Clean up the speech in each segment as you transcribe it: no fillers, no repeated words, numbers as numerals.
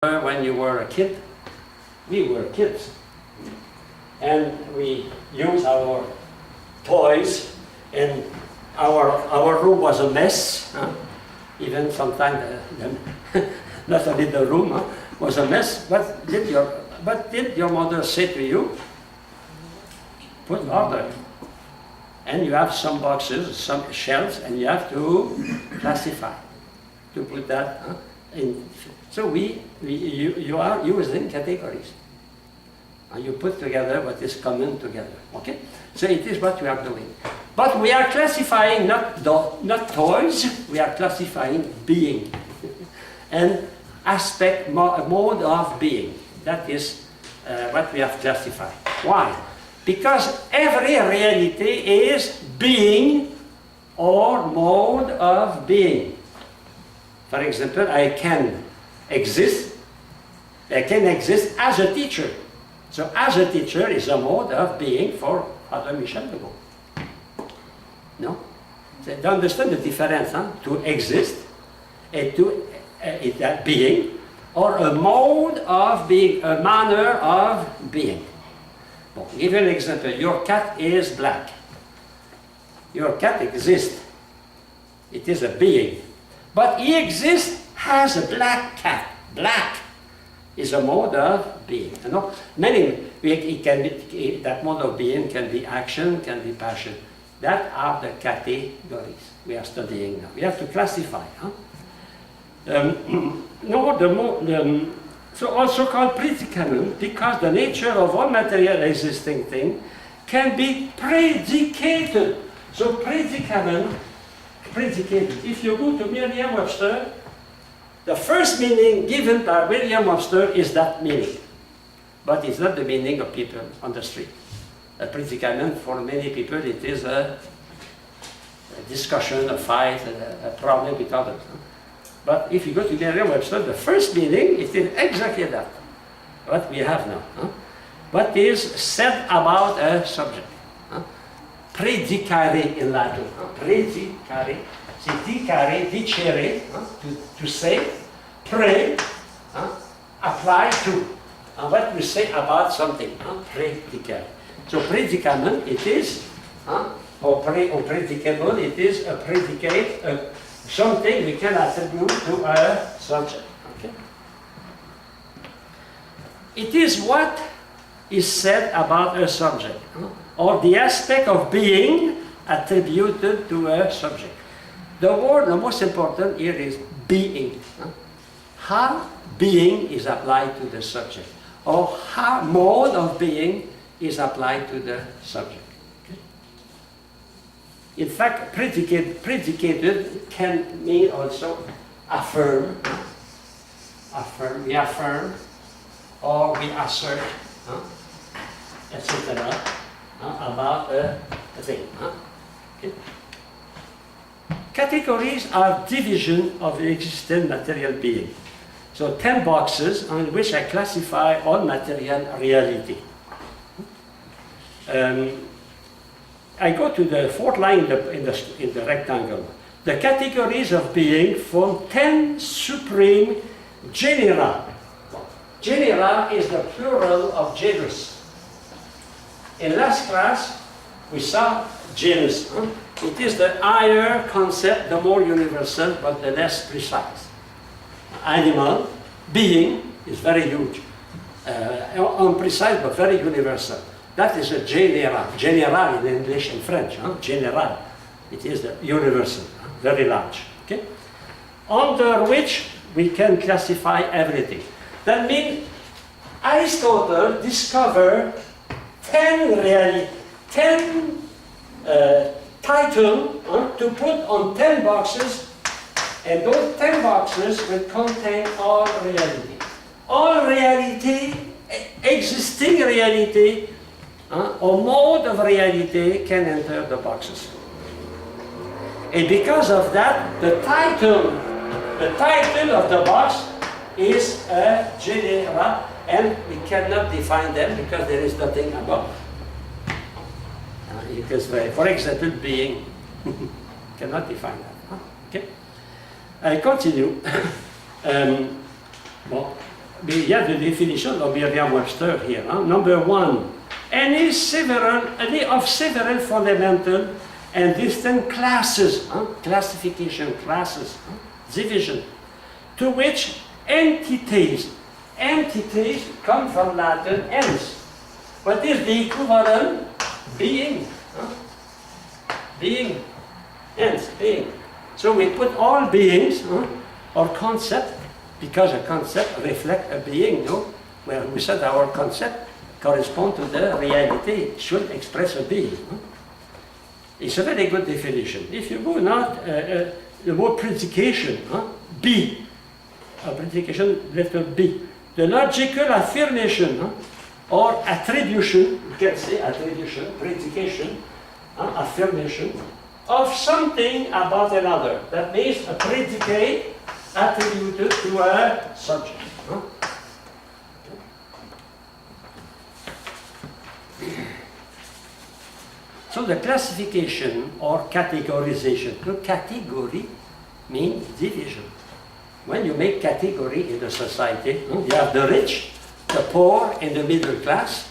When you were a kid, we were kids, and we used our toys, and our room was a mess. Even sometimes, not only the room was a mess. What did your mother say to you? Put order. And you have some boxes, some shelves, and you have to classify to put that in. So you are using categories. And you put together what is common together. Okay? So it is what we are doing. But we are classifying not toys, we are classifying being. And aspect, mode of being. That is what we have classified. Why? Because every reality is being or mode of being. For example, I can exist as a teacher. So as a teacher is a mode of being for Father Michel Legault. No? So you understand the difference, to exist and to that being, or a mode of being, a manner of being. Well, give you an example. Your cat is black. Your cat exists. It is a being. But he exists as a black cat. Black is a mode of being. You know, that mode of being can be action, can be passion. That are the categories we are studying now. We have to classify. So also called predicament, because the nature of all material existing thing can be predicated. So predicated. If you go to Merriam-Webster, the first meaning given by Merriam-Webster is that meaning. But it's not the meaning of people on the street. A predicament, for many people, it is a discussion, a fight, a problem with others. But if you go to Merriam-Webster, the first meaning, it is exactly that, what we have now. What is said about a subject. Predicare in Latin. Predicare. Dicere, to say, pray, apply to. What we say about something. Predicare. So predicament, it is, or predicable, it is a predicate, something we can attribute to a subject. Okay? It is what is said about a subject, or the aspect of being attributed to a subject. The word, the most important here is being. How being is applied to the subject, or how mode of being is applied to the subject. Okay? In fact, predicated can mean also affirm, we affirm, or we assert, etc., about a thing. Okay? Categories are division of the existing material being. So 10 boxes on which I classify all material reality. I go to the fourth line in the rectangle. The categories of being form 10 supreme genera. Genera is the plural of genus. In last class, we saw genus. It is the higher concept, the more universal, but the less precise. Animal, being, is very huge. Unprecise, but very universal. That is a genera. General in English and French. General. It is the universal, very large. Okay? Under which we can classify everything. That means Aristotle discovered 10 titles to put on 10 boxes, and those 10 boxes will contain all reality. All reality, existing reality, or mode of reality can enter the boxes. And because of that, the title of the box is a genera, and we cannot define them because there is nothing above. Because, for example, being cannot define that. Okay? I continue. Well, we have the definition of Merriam-Webster here. Number 1, any of several fundamental and distinct classes, classification classes, division, to which entities come from Latin ens. What is the equivalent? Being. Being. Ens, being. So we put all beings, or concept, because a concept reflects a being, no? Well, we said our concept correspond to the reality, should express a being. It's a very good definition. If you go now, the word predication, be, a predication letter B, the logical affirmation or attribution, you can say attribution, predication, affirmation of something about another. That means a predicate attributed to a subject. So the classification or categorization, the category means division. When you make category in the society, you have the rich, the poor, and the middle class.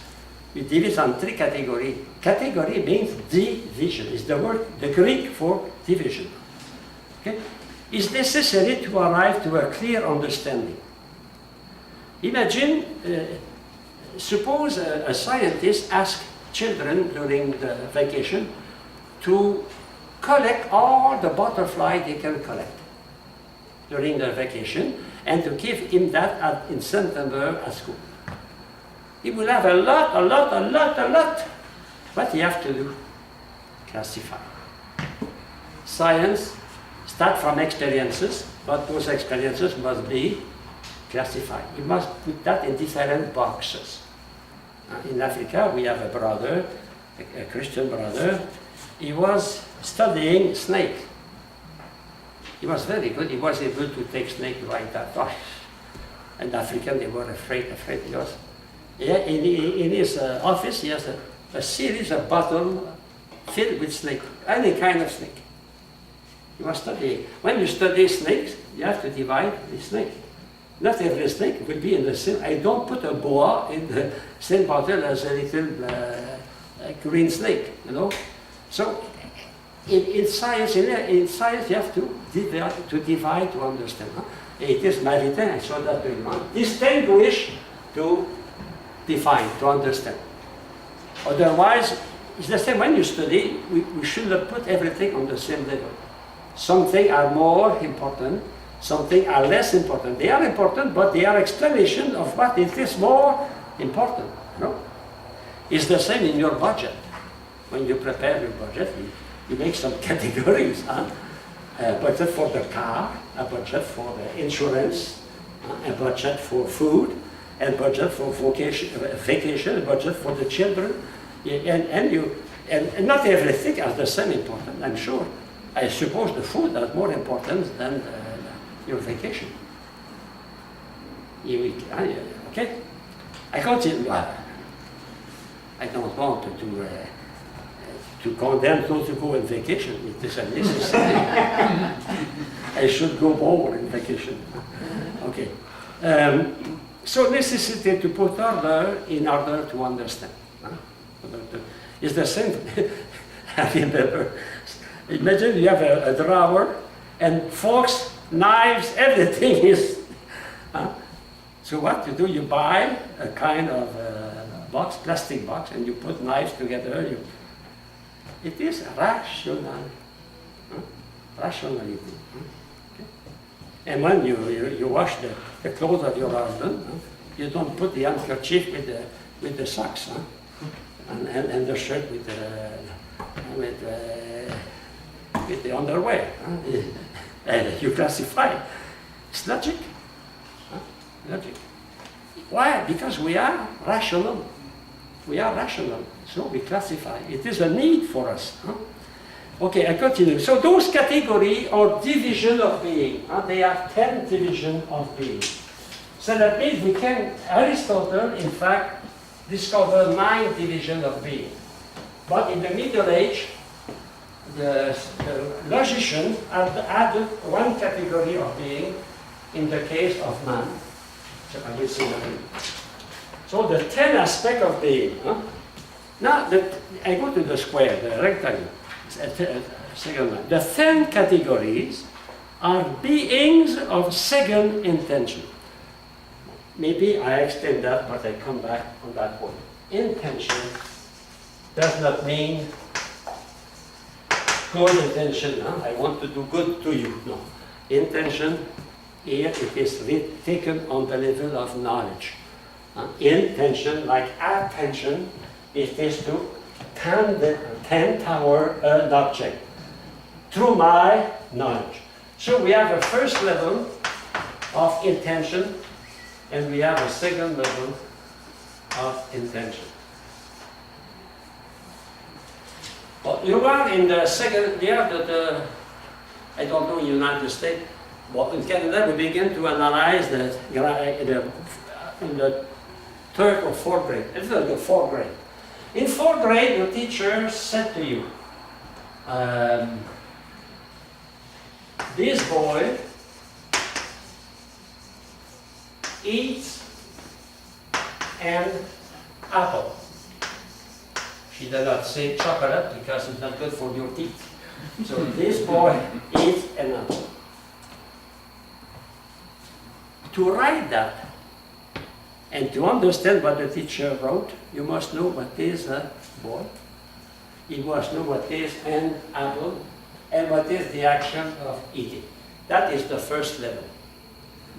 We divide on 3 categories. Category means division. It's the word, the Greek for division. Okay? It's necessary to arrive to a clear understanding. Imagine, suppose a scientist asks children during the vacation to collect all the butterflies they can collect during the vacation and to give him that in September at school. He will have a lot. What you have to do? Classify. Science start from experiences, but those experiences must be classified. You must put that in different boxes. In Africa, we have a brother, a Christian brother. He was studying snakes. He was very good. He was able to take snake like that. Oh. And African, they were afraid. He was. Yeah, in his office, he has a series of bottles filled with snake, any kind of snake. He was studying. When you study snakes, you have to divide the snake. Not every snake will be in the same. I don't put a boa in the same bottle as a little green snake, you know. So in science, you have to divide to understand. It is Maritain, I saw that going on. Distinguish to define, to understand. Otherwise, it's the same when you study, we should not put everything on the same level. Some things are more important, some things are less important. They are important, but they are explanation of what it is more important. No? It's the same in your budget. When you prepare your budget, you make some categories. A budget for the car, a budget for the insurance, a budget for food, a budget for vacation, a budget for the children. And not everything has the same importance, I'm sure. I suppose the food has more importance than your vacation. Okay? I continue. I don't want to condemn those who go on vacation. It is unnecessary. I should go more in vacation. Okay. So necessity to put order in order to understand. It's the same. I remember. Imagine you have a drawer and forks, knives, everything is. So what you do? You buy a kind of box, plastic box, and you put knives together. It is rational. Rationality. Okay? And when you wash the clothes of your husband, you don't put the handkerchief with the socks, and the shirt with the underwear. You classify. It's logic. Logic. Why? Because we are rational. We are rational, so we classify. It is a need for us. Okay, I continue. So those categories are division of being. They are 10 divisions of being. So that means we can, Aristotle, in fact, discovered 9 divisions of being. But in the Middle Age, the logician added 1 category of being in the case of man. So I will say nothing. So the 10 aspect of being. Huh? Now I go to the square, the rectangle. Second one. The 10 categories are beings of second intention. Maybe I extend that, but I come back on that point. Intention does not mean good intention. Huh? I want to do good to you. No. Intention, here it is taken on the level of knowledge. Intention, like attention, it is to tend toward an object through my knowledge. So we have a first level of intention, and we have a second level of intention. But you are in the second, we have I don't know, United States, but in Canada we begin to analyze in the third or fourth grade. It's the fourth grade. In fourth grade, the teacher said to you, this boy eats an apple. She did not say chocolate because it's not good for your teeth. So this boy eats an apple. To write that and to understand what the teacher wrote, you must know what is a boy. You must know what is an apple and what is the action of eating. That is the first level.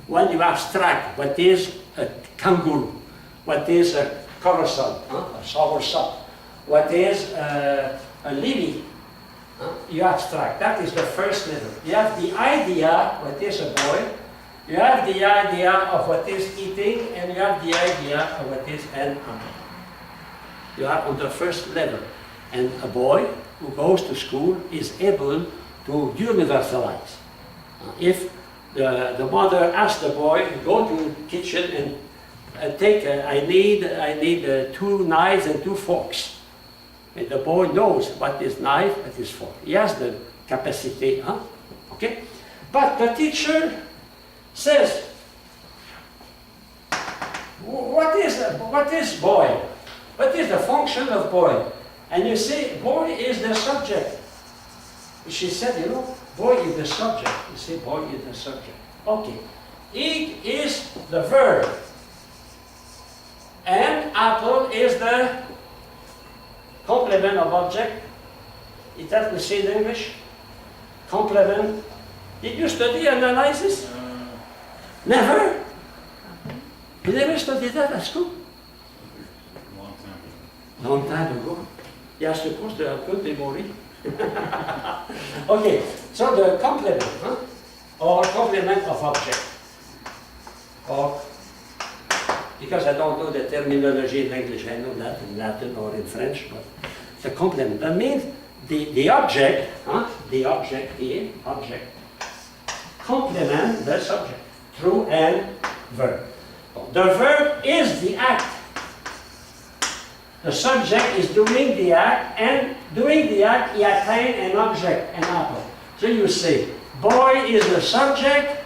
When you abstract what is a kangaroo, what is a carousel, a soursop, what is a lily, you abstract. That is the first level. You have the idea what is a boy, you have the idea of what is eating, and you have the idea of what is an apple. You are on the first level. And a boy who goes to school is able to universalize. If the mother asks the boy, go to the kitchen and take, I need 2 knives and 2 forks. And the boy knows what is knife, what is fork. He has the capacity, okay? But the teacher says, what is boy? What is the function of boy? And you say, boy is the subject. She said, you know, boy is the subject. You say, boy is the subject. Okay. Eat is the verb. And apple is the complement of object. Is that we say in English? Complement. Did you study analysis? Never? You never studied that at school? Long time ago. You are supposed to have good memory. Okay, so the complement, or complement of object. Or, because I don't know the terminology in English, I know that in Latin or in French, but the complement. That means the object, the object here, object, complement the subject through an verb. The verb is the act. The subject is doing the act, and doing the act, he attains an object, an apple. So you say, boy is the subject,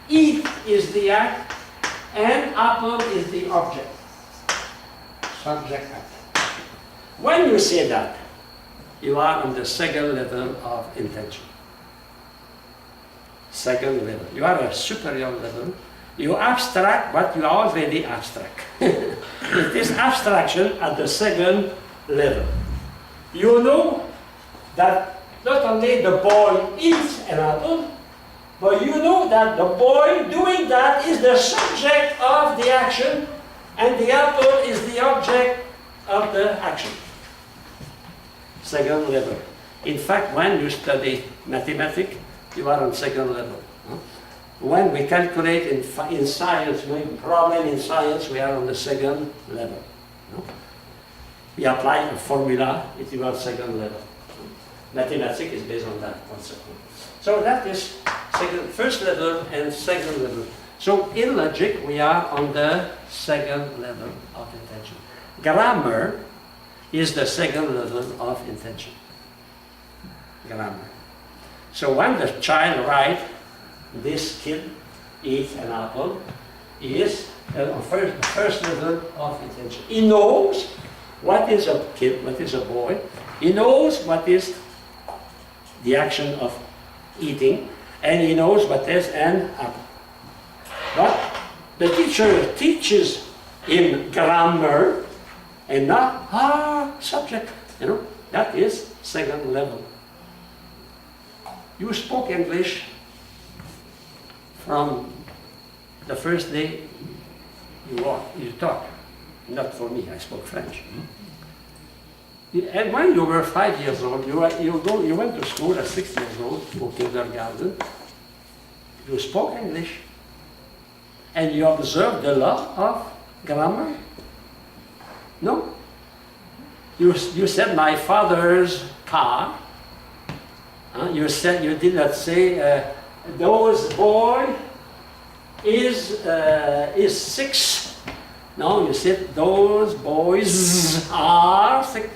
eat is the act, and apple is the object. Subject, act. When you say that, you are on the second level of intention. Second level. You are a superior level. You abstract what you already abstract. It is abstraction at the second level. You know that not only the boy eats an apple, but you know that the boy doing that is the subject of the action, and the apple is the object of the action. Second level. In fact, when you study mathematics, you are on second level. When we calculate in science, problem in science, we are on the second level. We apply a formula, it is on second level. Mathematics is based on that concept. So that is first level and second level. So in logic, we are on the second level of intention. Grammar is the second level of intention. Grammar. So when the child writes, this kid eats an apple, is the first level of intention. He knows what is a kid, what is a boy. He knows what is the action of eating, and he knows what is an apple. But the teacher teaches him grammar and not subject. You know, that is second level. You spoke English from the first day you taught. Not for me, I spoke French. And when you were 5 years old, you went to school at 6 years old, to kindergarten. You spoke English, and you observed the law of grammar. No? You said my father's car. You did not say those boy is 6. No, you said those boys are 6.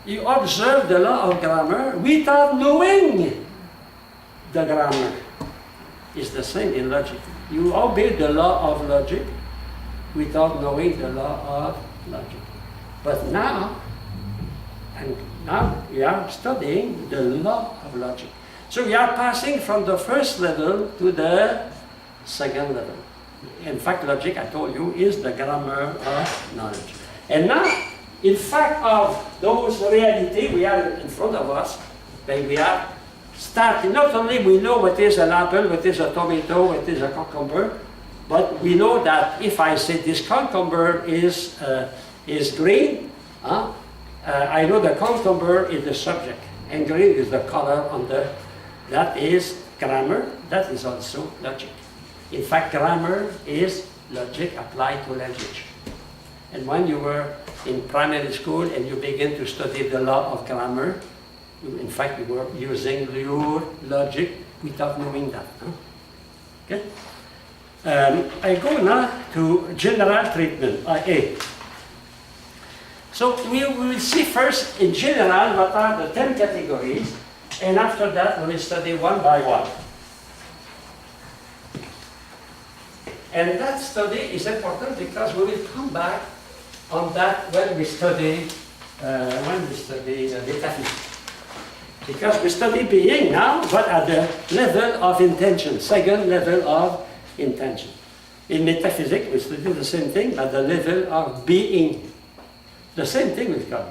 You observe the law of grammar without knowing the grammar. It's the same in logic. You obey the law of logic without knowing the law of logic. But now we are studying the law of logic. So we are passing from the first level to the second level. In fact, logic, I told you, is the grammar of knowledge. And now, in fact of those reality we are in front of us, then we are starting, not only we know what is an apple, what is a tomato, what is a cucumber, but we know that if I say this cucumber is green, I know the cucumber is the subject, and green is the color on the, that is grammar, that is also logic. In fact, grammar is logic applied to language. And when you were in primary school and you begin to study the law of grammar, in fact, you were using your logic without knowing that. Okay? I go now to general treatment, A. So we will see first in general what are the 10 categories, and after that we will study one by one. And that study is important because we will come back on that when we study metaphysics. Because we study being now, but at the level of intention, second level of intention. In metaphysics, we study the same thing at the level of being. The same thing will come,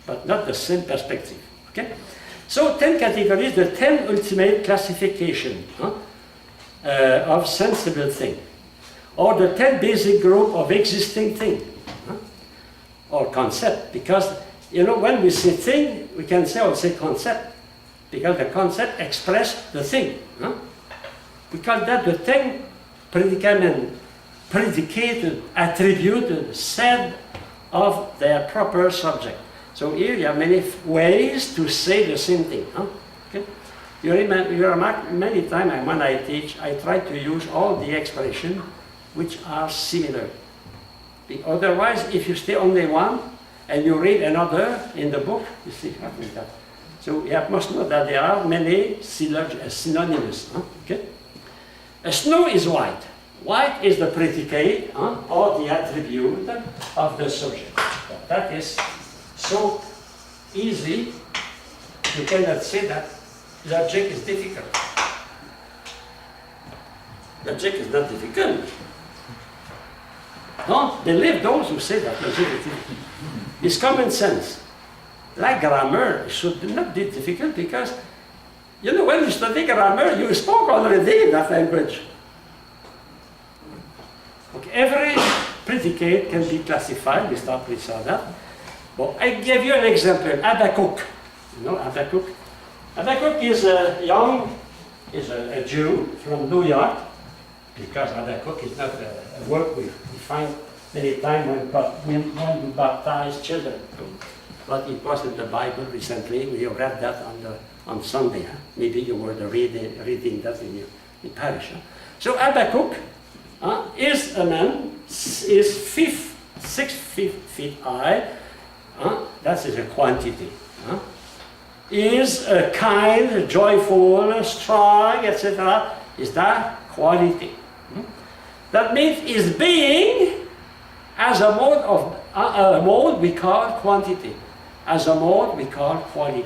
but not the same perspective. Okay? So 10 categories, the 10 ultimate classification of sensible thing, or the 10 basic group of existing thing, or concept, because you know when we say thing, we can say also concept, because the concept expresses the thing. We call that the thing, predicament, predicated, attributed, said of their proper subject. So here you have many ways to say the same thing. Okay? You remark many times when I teach, I try to use all the expressions which are similar. Otherwise, if you stay only one and you read another in the book, you see happening that. So you must know that there are many synonyms. Okay? A snow is white. White is the predicate or the attribute of the subject. That is so easy, you cannot say that logic is difficult. Logic is not difficult. Don't believe those who say that logic is difficult. It's common sense. Like grammar should not be difficult because, you know, when you study grammar, you spoke already that language. Okay, every predicate can be classified, we start with that. But I give you an example, Habakkuk. You know Habakkuk? Habakkuk is a Jew from New York, because Habakkuk is not a word we find many times when we baptize children. But it was in the Bible recently, we read that on Sunday. Maybe you were reading that in parish. So Habakkuk is a man, is 6 feet high, that is a quantity. Is kind, joyful, strong, etc. Is that quality. That means is being as a mode of a mode we call quantity, as a mode we call quality.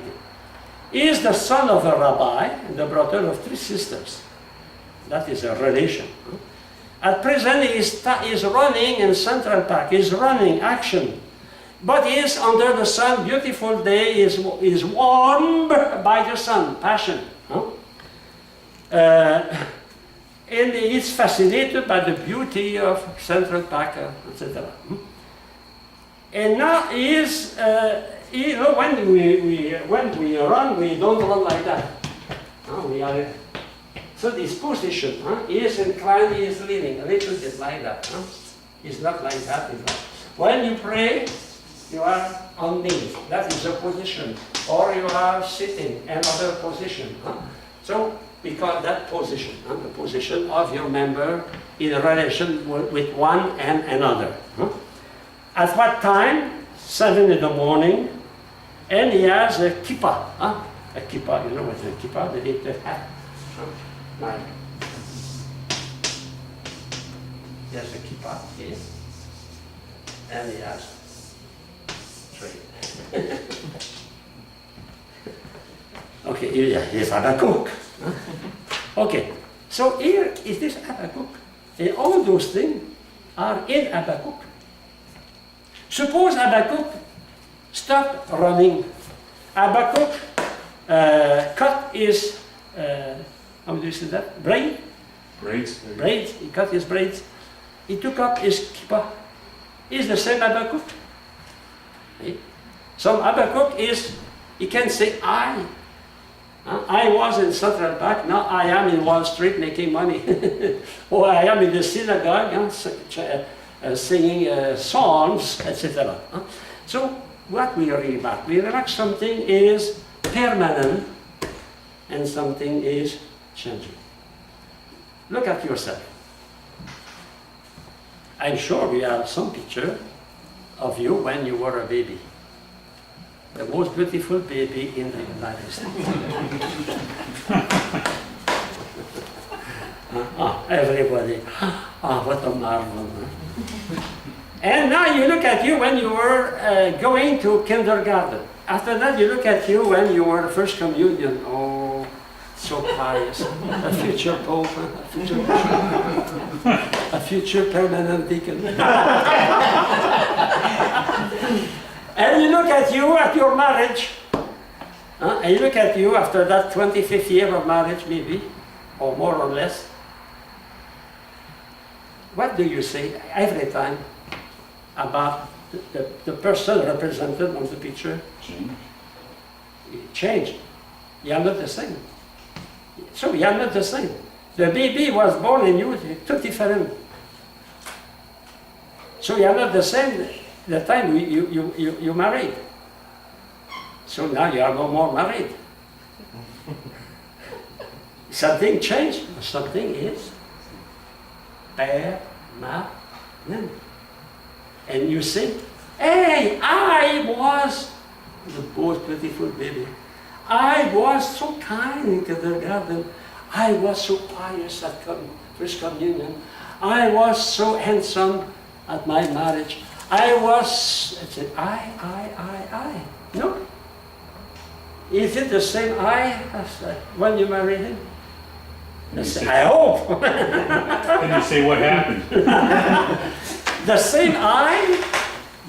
He is the son of a rabbi and the brother of 3 sisters. That is a relation. At present, he is running in Central Park. He is running action. But he is under the sun, beautiful day, is warmed by the sun, passion. And he is fascinated by the beauty of Central Park, etc. And now he is, you know, when we run, we don't run like that. So this position, he is inclined, he is leaning, a little bit like that. He's not like that. When you pray, you are on knees. That is a position. Or you are sitting, another position. So we call that position, the position of your member in relation with one and another. At what time? 7 in the morning. And he has a kippah. A kippah, you know what's a kippah? The little hat. Like, he has a kippah, yes. And he has 3. Okay, here's Habakkuk. Okay, so here is this Habakkuk. And all those things are in Habakkuk. Suppose Habakkuk stopped running. Habakkuk cut his, how do you say that? Braids. He cut his braids. He took up his kippah. Is the same Habakkuk? Some Habakkuk is, he can say, I was in Central Park, now I am in Wall Street making money. Or I am in the synagogue singing songs, etc. So what we remark? We remark something is permanent and something is changing. Look at yourself. I'm sure we have some picture of you when you were a baby. The most beautiful baby in the United States. Everybody, what a marvel. And now you look at you when you were going to kindergarten. After that you look at you when you were first communion. Oh, so pious. A future pope, a future permanent deacon. And you look at you at your marriage, and you look at you after that 25th year of marriage, maybe, or more or less. What do you say every time about the person represented on the picture? Change. You are not the same. So you are not the same. The baby was born in you, totally different. So you are not the same. The time you married. So now you are no more married. Something changed, something is permanent. And you say, hey, I was the most beautiful baby. I was so kind in kindergarten. I was so pious at first communion. I was so handsome at my marriage. I was, I said, I. No. Is it the same I as when you married him? I hope. And you say, what happened? The same I,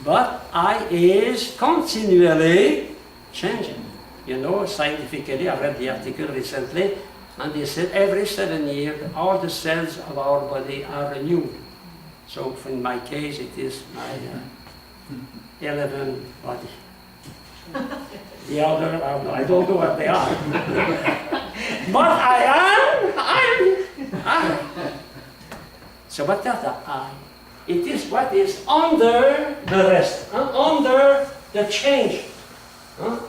but I is continually changing. You know, scientifically, I read the article recently, and they said every 7 years, all the cells of our body are renewed. So in my case, it is my 11th body. The other, I don't know what they are. But I am. So what is the I? It is what is under the rest, under the change,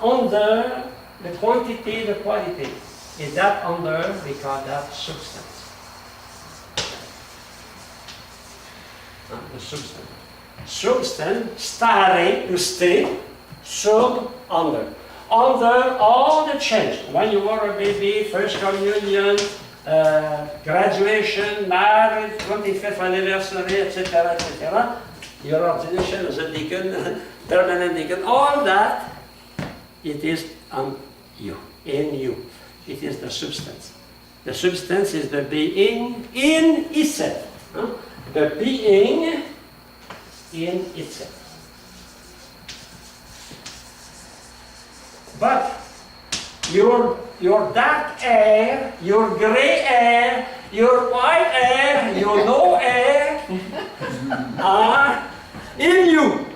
under the quantity, the quality. Is that under, we call that substance. The substance. Substance, stare, to stay, sub, under. Under all the change. When you were a baby, first communion, graduation, marriage, 25th anniversary, etc., etc., your ordination as a deacon, permanent deacon, all that, it is on you, in you. It is the substance. The substance is the being in itself. Huh? The being in itself. But your dark hair, your gray hair, your white hair, your low hair are in you.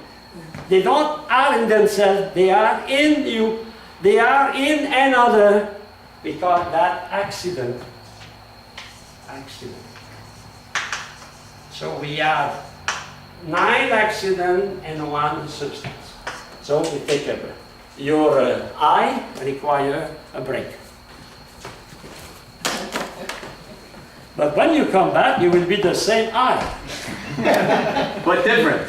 They don't are in themselves, they are in you. They are in another because that accident. So we have 9 accidents and 1 substance. So we take a break. Your eye require a break. But when you come back, you will be the same eye. But different.